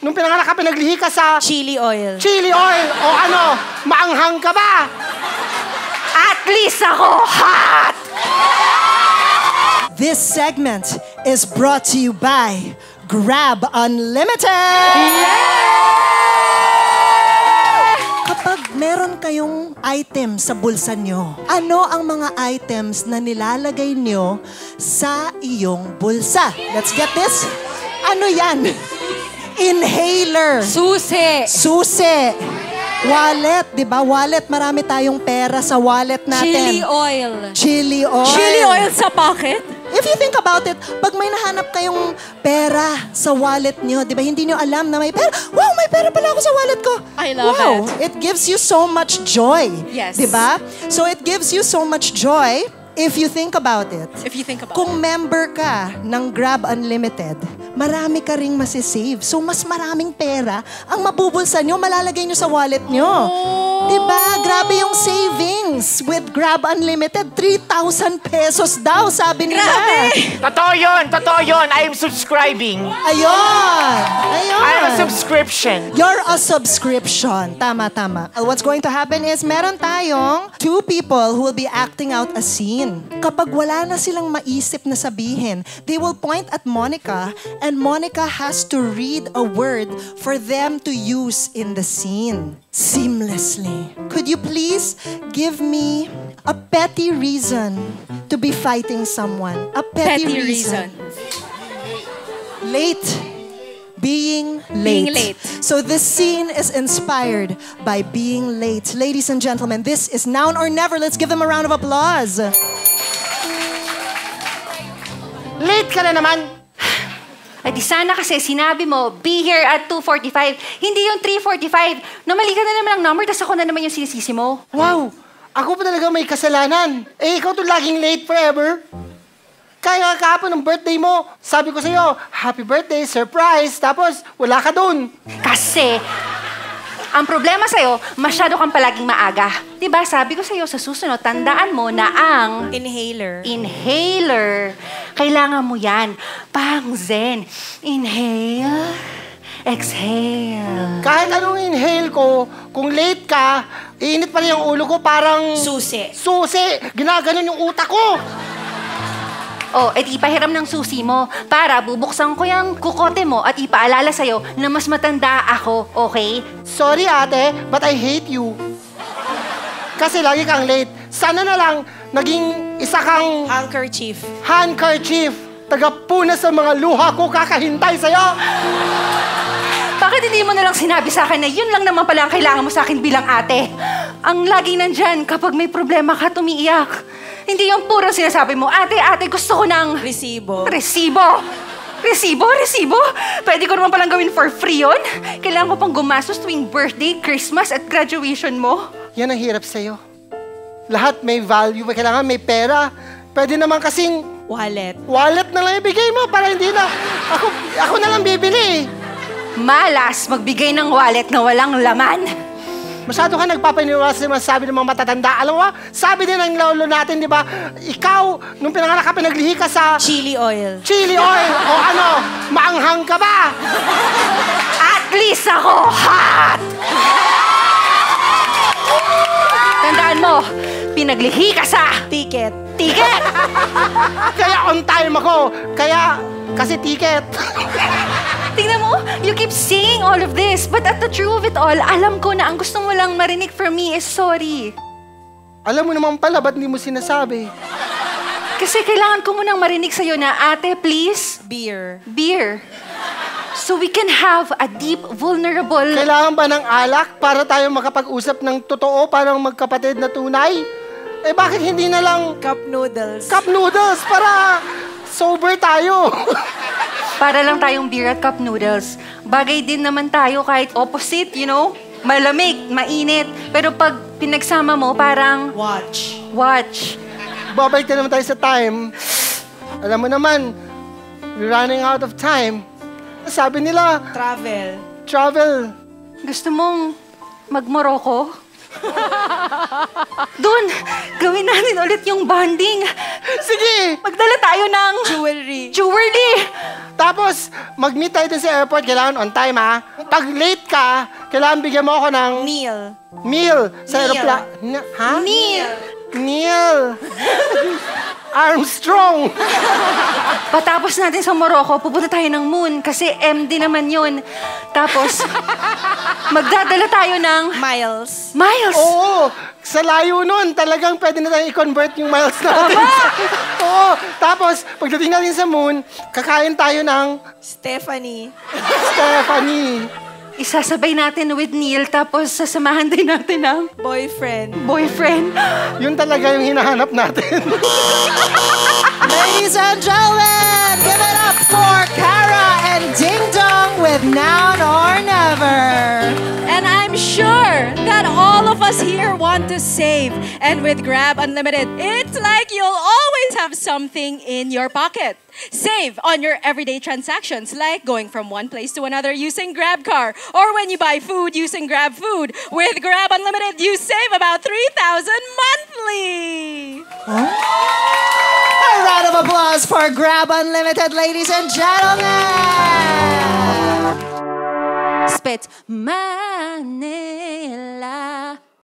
nung pinanganak ka, pinaglihi ka sa... Chili oil. Chili oil. O ano, maanghang ka ba? At least ako hot! This segment is brought to you by Grab Unlimited! Kapag meron kayong item sa bulsa nyo, ano ang mga items na nilalagay nyo sa iyong bulsa? Let's get this. Ano yan? Inhaler. Susi. Susi. Wallet, di ba? Wallet, marami tayong pera sa wallet natin. Chili oil. Chili oil. Chili oil sa pocket? If you think about it, pag may nahanap kayong pera sa wallet nyo, di ba, hindi nyo alam na may pera. Wow, may pera pala ako sa wallet ko. I love it. It gives you so much joy. Yes. Di ba? So it gives you so much joy if you think about it. If you think about Kung member ka ng Grab Unlimited, marami ka ring masisave. So mas maraming pera ang mabubulsa nyo, malalagay nyo sa wallet nyo. Diba? Grabe yung savings with Grab Unlimited. 3,000 pesos daw, sabi nila. Totoo yun. I am subscribing. Ayun. I am a subscription. You're a subscription. Tama. What's going to happen is meron tayong 2 people who will be acting out a scene. Kapag wala na silang maisip na sabihin, they will point at Monica and Monica has to read a word for them to use in the scene seamlessly. Could you please give me a petty reason to be fighting someone? A petty reason. Late. Being late. So this scene is inspired by being late. Ladies and gentlemen, this is Now or Never. Let's give them a round of applause. Late ka na naman. Ay di sana kasi sinabi mo, be here at 2:45. Hindi yung 3:45. Namali ka na naman ang number, tas ako na naman yung sinisisi mo. Wow, ako pa talaga may kasalanan. Eh, ikaw to laging late forever. Kaya kahapon ng birthday mo, sabi ko sa'yo, happy birthday, surprise, tapos wala ka dun. Kasi, Ang problema sa'yo, masyado kang palaging maaga. Diba, sabi ko sa'yo, sa susunod, tandaan mo na ang... Inhaler. Kailangan mo yan. Pang zen. Inhale. Exhale. Kahit anong inhale ko, kung late ka, iinit pa rin yung ulo ko, parang... Susi. Ginaganon yung utak ko. Oh, edi ipahiram ng susi mo para bubuksan ko yung kukote mo at ipaalala sa'yo na mas matanda ako, okay? Sorry ate, but I hate you. Kasi lagi kang late. Sana na lang naging isa kang... Handkerchief. Tagapunas sa mga luha ko, kakahintay sa'yo. Bakit hindi mo na lang sinabi sa akin na yun lang naman pala ang kailangan mo sa akin bilang ate? Ang laging nandyan kapag may problema ka, tumiiyak. Hindi yung puro sinasabi mo, ate, gusto ko ng... Resibo? Pwede ko naman palang gawin for free yun? Kailangan ko pang gumastos tuwing birthday, Christmas, at graduation mo? Yan ang hirap sa'yo. Lahat may value, kailangan may pera. Pwede naman kasing... Wallet na lang ibigay mo para hindi na... Ako na lang bibili. Malas magbigay ng wallet na walang laman. Masyado ka nagpapaniwala sa masasabi ng mga matatanda. Alam mo, sabi din ng lolo natin, di ba? Ikaw, nung pinanganak ka, pinaglihi ka sa... Chili oil. O ano, maanghang ka ba? At least ako hot! Tandaan mo, pinaglihi ka sa... Ticket. Kaya on time ako. Kasi ticket. Tingnan mo, you keep saying all of this, but at the truth of it all, alam ko na ang gusto mo lang marinig from me is sorry. Alam mo naman pala, ba't hindi mo sinasabi? Kasi kailangan ko munang marinig sa'yo na, ate, please? Beer. So we can have a deep, vulnerable... Kailangan ba ng alak para tayo makapag-usap ng totoo, parang magkapatid na tunay? Eh bakit hindi na lang... Cup noodles para sober tayo. Para lang tayong beer at cup noodles. Bagay din naman tayo kahit opposite, you know? Malamig, mainit. Pero pag pinagsama mo, parang... Watch. Babalik na naman tayo sa time. Alam mo naman, we're running out of time. Sabi nila... Travel. Gusto mong mag-Morocco? Doon, gawin natin ulit yung bonding. Sige! Magdala tayo ng... Jewelry! Tapos, mag-meet tayo dun sa airport. Kailangan on time, ha? Pag late ka, kailangan bigyan mo ako ng... Meal. Sa aeroplano. Ha? Neil. Armstrong. Patapos natin sa Morocco, pupunta tayo ng moon kasi MD naman yun. Tapos, magdadala tayo ng... Miles? Oo. Sa layo nun, talagang pwede na tayong i-convert yung miles natin. Oo. Tapos, pagdating natin sa moon, kakain tayo ng... Stephanie. Isasabay natin with Neil, tapos sasamahan din natin ng... Boyfriend. Yun talaga yung hinahanap natin. Ladies and gentlemen, give it up for Cara and Ding Dong with Now or Never. And I'm sure that all of us here want to save. And with Grab Unlimited, it's like you'll always have something in your pocket. Save on your everyday transactions like going from one place to another using GrabCar or when you buy food using GrabFood. With Grab Unlimited, you save about 3,000 monthly. A round of applause for Grab Unlimited, ladies and gentlemen. Spit Manila.